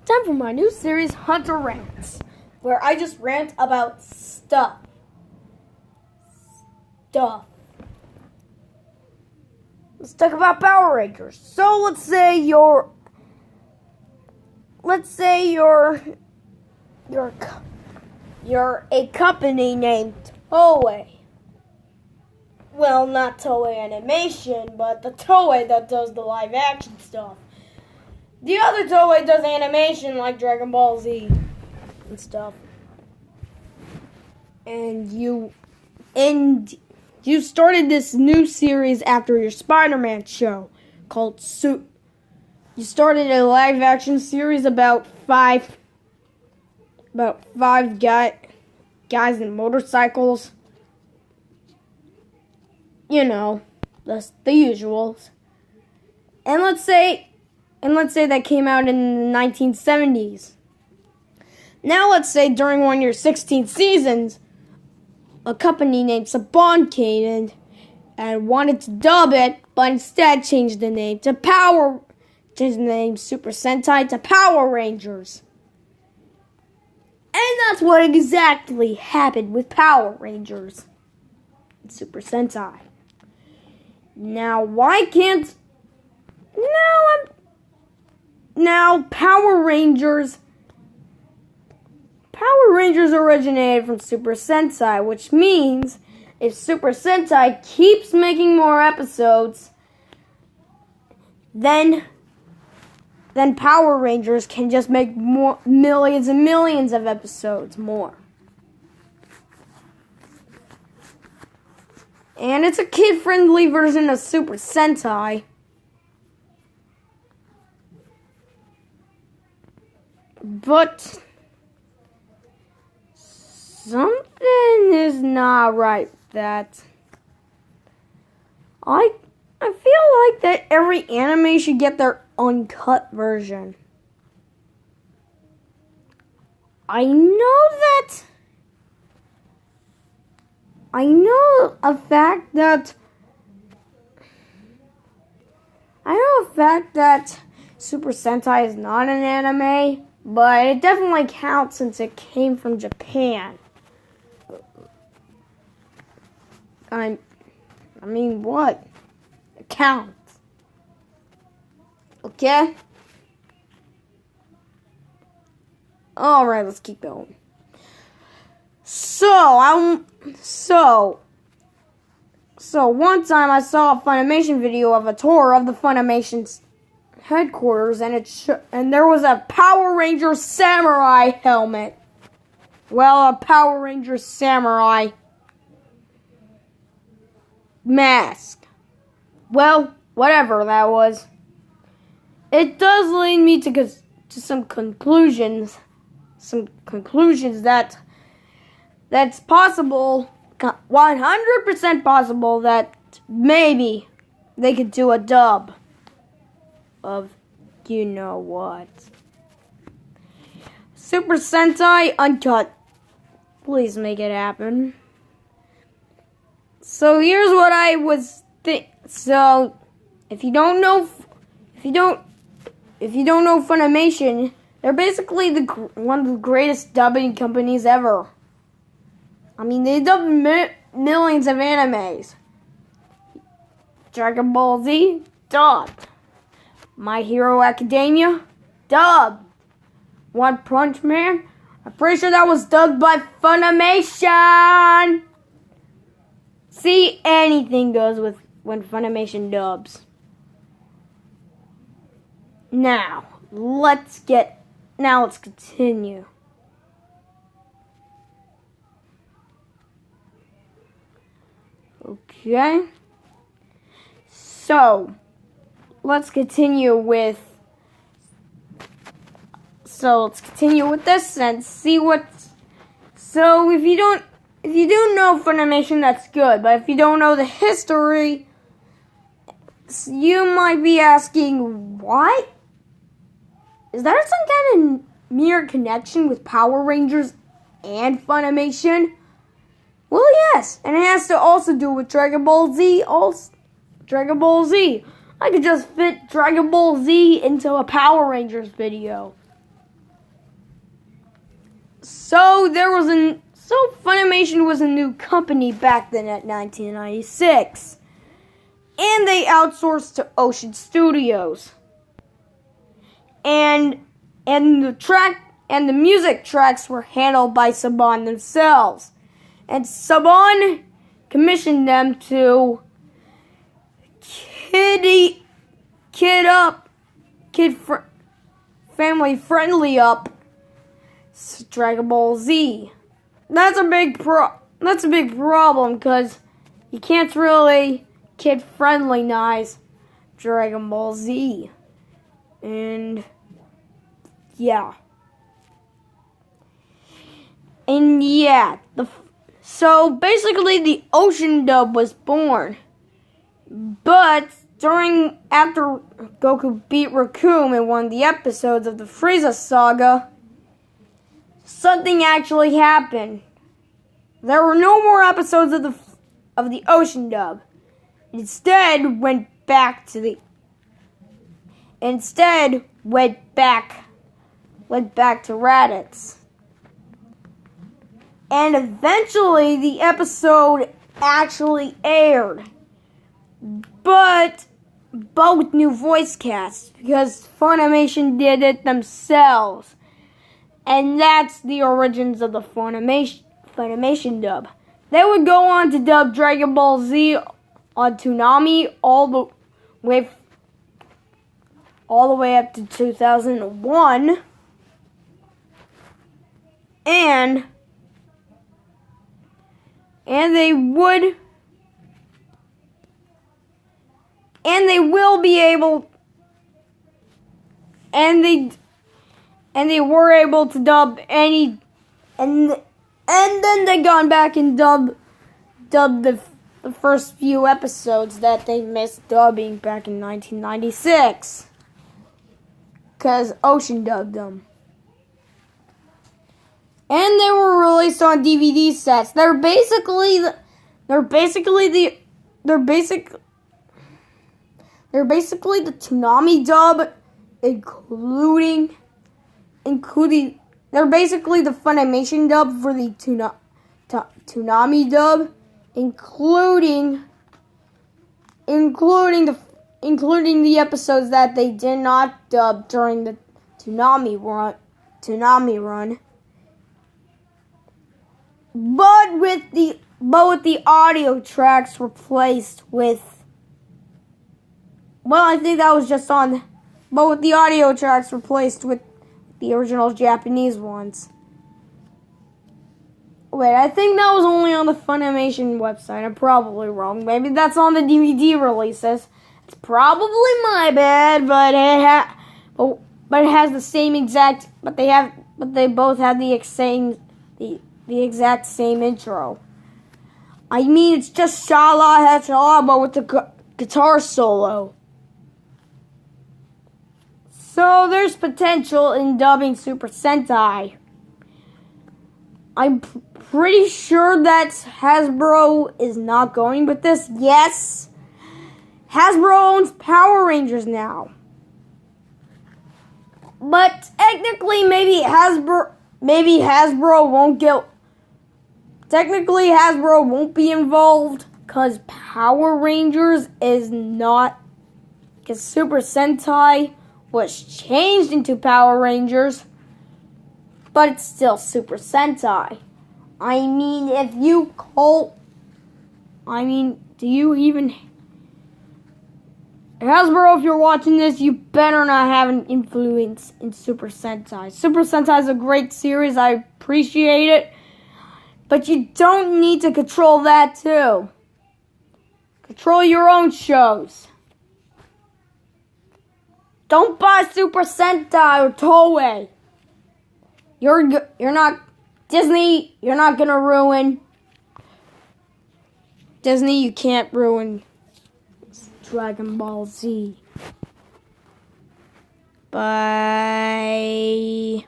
Time for my new series, Hunter Rants, where I just rant about stuff. Let's talk about Power Rangers. So let's say you're a company named Toei. Well, not Toei Animation, but the Toei that does the live action stuff. The other Toei does animation like Dragon Ball Z and stuff. And you started this new series after your Spider-Man show called You started a live action series about five guys in motorcycles. You know, the usuals. And let's say that came out in the 1970s. Now let's say during one of your 16 seasons, a company named Saban came in and wanted to dub it, but instead changed the name Super Sentai to Power Rangers. And that's what exactly happened with Power Rangers and Super Sentai. Now, Now, Power Rangers originated from Super Sentai, which means if Super Sentai keeps making more episodes, then Power Rangers can just make more millions and millions of episodes more. And it's a kid-friendly version of Super Sentai. But something is not right with that. I feel like that every anime should get their uncut version. I know a fact that Super Sentai is not an anime, but it definitely counts since it came from Japan. I mean, what? It counts. Okay? Alright, let's keep going. So one time I saw a Funimation video of a tour of the Funimation's headquarters, and there was a Power Ranger samurai helmet. Well, a Power Ranger samurai mask. Well, whatever that was. It does lead me to some conclusions. Some conclusions that's possible, 100% possible, that maybe they could do a dub of you know what. Super Sentai Uncut. Please make it happen. So here's what I was So if you don't know Funimation, they're basically one of the greatest dubbing companies ever. I mean, they dub millions of animes. Dragon Ball Z, dubbed. My Hero Academia, dubbed. One Punch Man, I'm pretty sure that was dubbed by Funimation. See, anything goes when Funimation dubs. Now, let's continue. Okay. So, let's continue with this and see what. So, if you do know Funimation, that's good. But if you don't know the history, you might be asking, what? Is there some kind of mere connection with Power Rangers and Funimation? Well, yes, and it has to also do with Dragon Ball Z. I could just fit Dragon Ball Z into a Power Rangers video. Funimation was a new company back then at 1996. And they outsourced to Ocean Studios. And the music tracks were handled by Saban themselves. And Saban commissioned them to family friendly up Dragon Ball Z. That's a big problem because you can't really kid friendly nice Dragon Ball Z. And yeah. So basically the Ocean dub was born. But after Goku beat Raccoon in one of the episodes of the Frieza saga, something actually happened. There were no more episodes of the Ocean dub. Instead went back to Raditz. And eventually the episode actually aired. But with new voice casts, because Funimation did it themselves. And that's the origins of the Funimation dub. They would go on to dub Dragon Ball Z on Toonami all the way up to 2001. And they were able to dub any, and then they gone back and dubbed the first few episodes that they missed dubbing back in 1996, because Ocean dubbed them. And they were released on DVD sets. They're basically the Toonami dub, including they're basically the Funimation dub for the Toonami dub, including the episodes that they did not dub during the Toonami run. But with the audio tracks replaced with, I think that was just on, but with the audio tracks replaced with the original Japanese ones. Wait, I think that was only on the Funimation website. I'm probably wrong. Maybe that's on the DVD releases. It's probably my bad, but it has the same exact. But they both have the exact same intro. I mean, it's just Shala Hatchala, but with the guitar solo. So there's potential in dubbing Super Sentai. I'm pretty sure that Hasbro is not going with this. Yes, Hasbro owns Power Rangers now. But technically, maybe Hasbro won't get. Technically, Hasbro won't be involved because Power Rangers is not. Because Super Sentai was changed into Power Rangers, but it's still Super Sentai. I mean, do you even... Hasbro, if you're watching this, you better not have an influence in Super Sentai. Super Sentai is a great series, I appreciate it, but you don't need to control that too. Control your own shows. Don't buy Super Sentai or Toei. You're not Disney. You're not gonna ruin Disney. You can't ruin Dragon Ball Z. Bye.